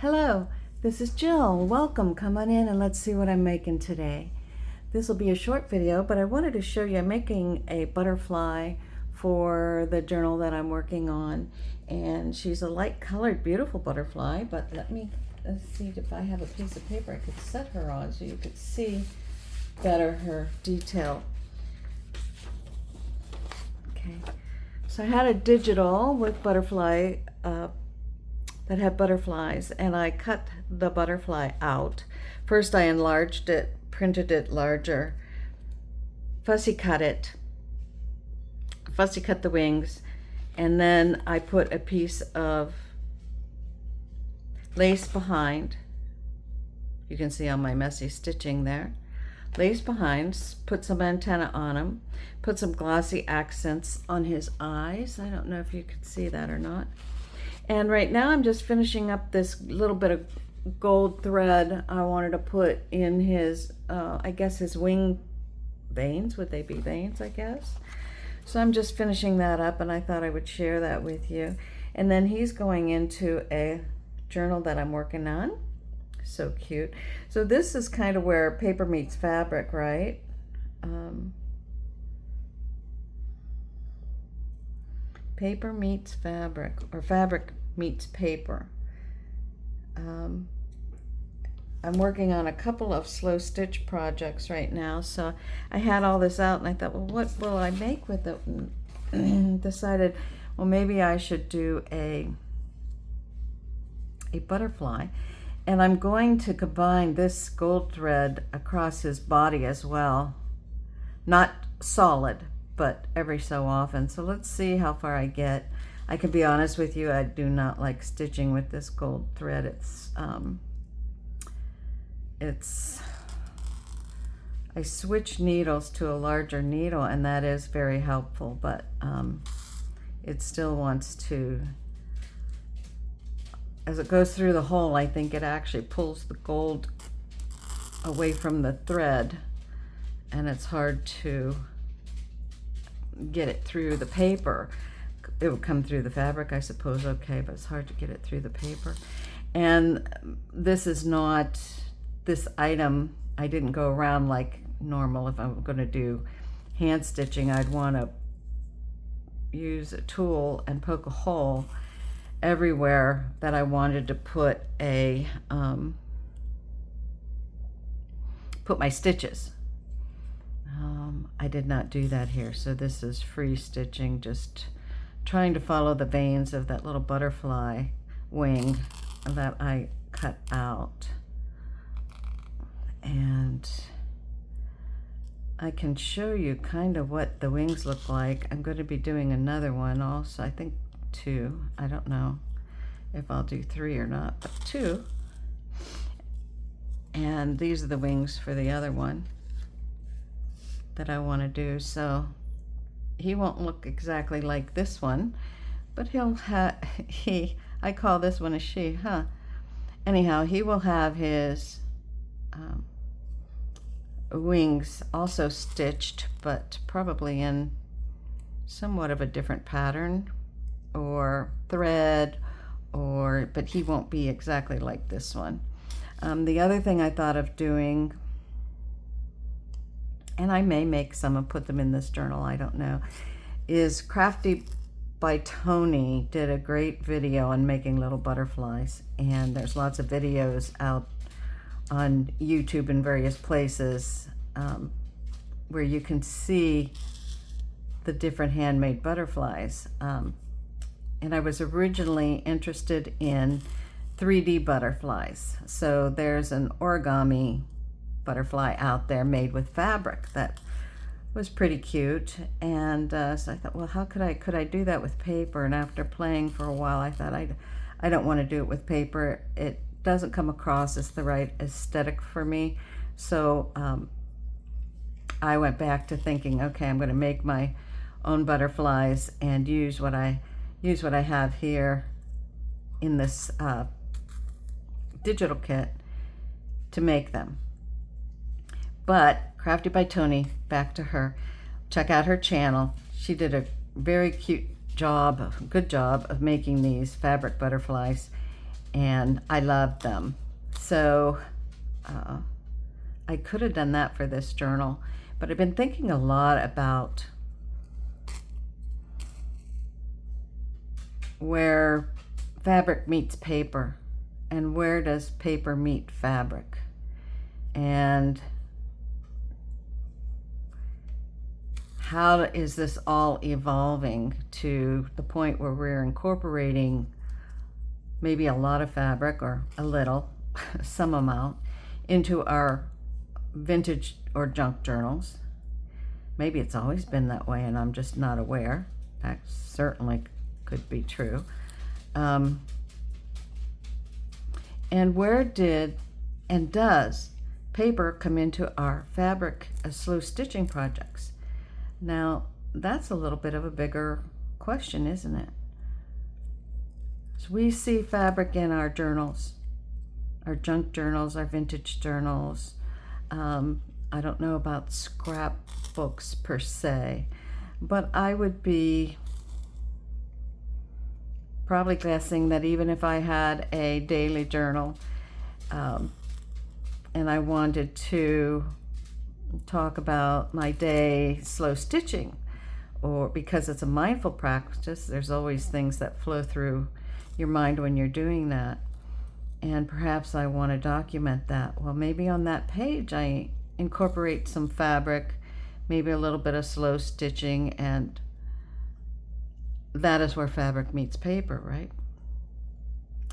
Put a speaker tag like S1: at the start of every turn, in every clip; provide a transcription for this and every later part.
S1: Hello, this is Jill. Welcome. Come on in and let's see what I'm making today. This will be a short video, but I wanted to show you I'm making a butterfly for the journal that I'm working on. And she's a light colored, beautiful butterfly, but let's see if I have a piece of paper I could set her on so you could see better her detail. Okay, so I had a digital with butterfly that had butterflies, and I cut the butterfly out. First I enlarged it, printed it larger, fussy cut the wings, and then I put a piece of lace behind. You can see all my messy stitching there. Lace behind, put some antenna on him, put some glossy accents on his eyes. I don't know if you could see that or not. And right now I'm just finishing up this little bit of gold thread I wanted to put in his, I guess his wing veins. Would they be veins, I guess? So I'm just finishing that up, and I thought I would share that with you. And then he's going into a journal that I'm working on. So cute. So this is kind of where paper meets fabric, right? Paper meets fabric, or fabric meets paper. I'm working on a couple of slow stitch projects right now, so I had all this out and I thought, well, what will I make with it? And decided, well, maybe I should do a butterfly. And I'm going to combine this gold thread across his body as well. Not solid, but every so often. So let's see how far I get. I can be honest with you, I do not like stitching with this gold thread. I switch needles to a larger needle, and that is very helpful, but it still wants to, as it goes through the hole, I think it actually pulls the gold away from the thread, and it's hard to get it through the paper. It would come through the fabric, I suppose, okay, but it's hard to get it through the paper. And this is not, this item, I didn't go around like normal. If I'm going to do hand stitching, I'd want to use a tool and poke a hole everywhere that I wanted to put put my stitches. I did not do that here, so this is free stitching, just trying to follow the veins of that little butterfly wing that I cut out. And I can show you kind of what the wings look like. I'm going to be doing another one also, I think 2. I don't know if I'll do 3 or not, but 2. And these are the wings for the other one that I want to do. So he won't look exactly like this one, but he'll have, I call this one a she, huh? Anyhow, he will have his wings also stitched, but probably in somewhat of a different pattern or thread, but he won't be exactly like this one. The other thing I thought of doing, and I may make some and put them in this journal, I don't know, is Crafty by Tony did a great video on making little butterflies, and there's lots of videos out on YouTube and various places where you can see the different handmade butterflies. And I was originally interested in 3D butterflies. So there's an origami butterfly out there made with fabric that was pretty cute, and so I thought, well, how could I do that with paper? And after playing for a while, I thought I don't want to do it with paper. It doesn't come across as the right aesthetic for me. So I went back to thinking, okay, I'm going to make my own butterflies and use what I have here in this digital kit to make them. But Crafty by Tony, back to her. Check out her channel. She did a very cute job, good job of making these fabric butterflies. and I loved them. So I could have done that for this journal, but I've been thinking a lot about where fabric meets paper and where does paper meet fabric, and how is this all evolving to the point where we're incorporating maybe a lot of fabric or a little, some amount, into our vintage or junk journals. Maybe it's always been that way and I'm just not aware. That certainly could be true. And where did and does paper come into our fabric slow stitching projects? Now, that's a little bit of a bigger question, isn't it? So we see fabric in our journals, our junk journals, our vintage journals. I don't know about scrapbooks per se, but I would be probably guessing that even if I had a daily journal and I wanted to talk about my day slow stitching, or because it's a mindful practice, there's always things that flow through your mind when you're doing that, and perhaps I want to document that. Well, maybe on that page I incorporate some fabric, maybe a little bit of slow stitching, and that is where fabric meets paper, right?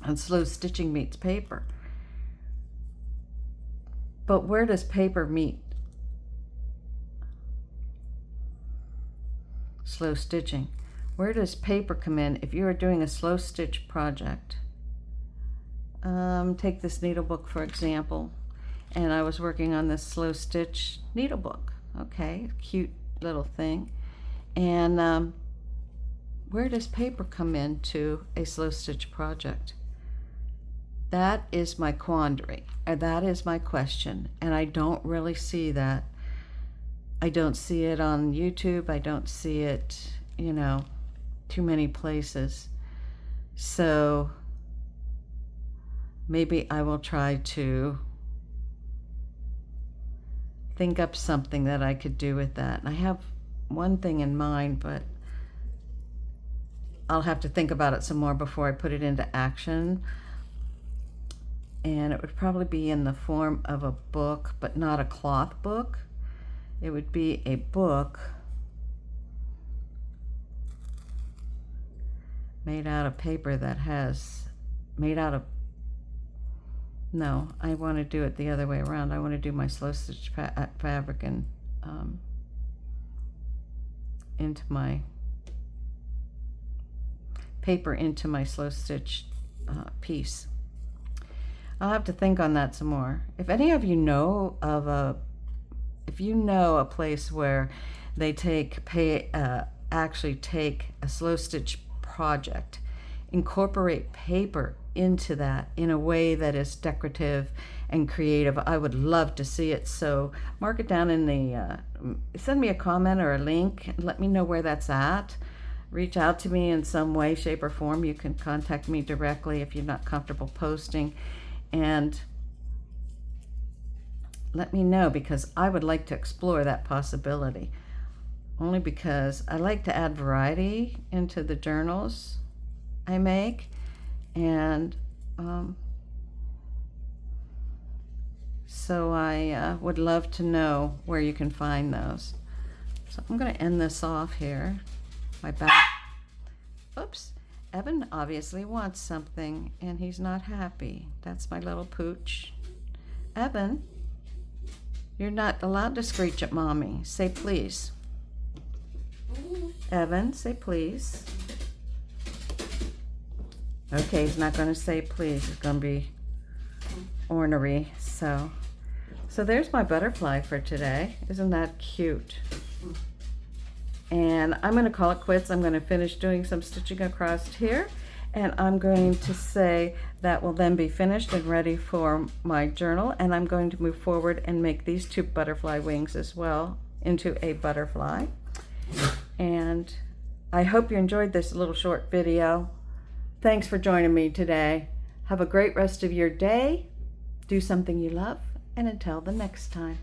S1: And slow stitching meets paper. But where does paper meet slow stitching? Where does paper come in if you are doing a slow stitch project? Take this needlebook for example, and I was working on this slow stitch needlebook. Okay, cute little thing. And where does paper come into a slow stitch project? That is my quandary, and that is my question, and I don't really see that. I don't see it on YouTube. I don't see it, too many places. So maybe I will try to think up something that I could do with that. And I have one thing in mind, but I'll have to think about it some more before I put it into action. And it would probably be in the form of a book, but not a cloth book. It would be a book made out of paper that has, no, I want to do it the other way around. I want to do my slow stitch fabric and into my paper into my slow stitch piece. I'll have to think on that some more. If any of you know of a place where they actually take a slow stitch project, incorporate paper into that in a way that is decorative and creative, I would love to see it. So mark it down in the, send me a comment or a link and let me know where that's at. Reach out to me in some way, shape, or form. You can contact me directly if you're not comfortable posting. And let me know, because I would like to explore that possibility. Only because I like to add variety into the journals I make. And so I would love to know where you can find those. So I'm going to end this off here. My back. Oops. Evan obviously wants something and he's not happy. That's my little pooch. Evan, you're not allowed to screech at mommy. Say please. Evan, say please. Okay, he's not going to say please. He's going to be ornery. So there's my butterfly for today. Isn't that cute? And I'm going to call it quits. I'm going to finish doing some stitching across here, and I'm going to say that will then be finished and ready for my journal, and I'm going to move forward and make these two butterfly wings as well into a butterfly. And I hope you enjoyed this little short video. Thanks for joining me today. Have a great rest of your day. Do something you love. And until the next time.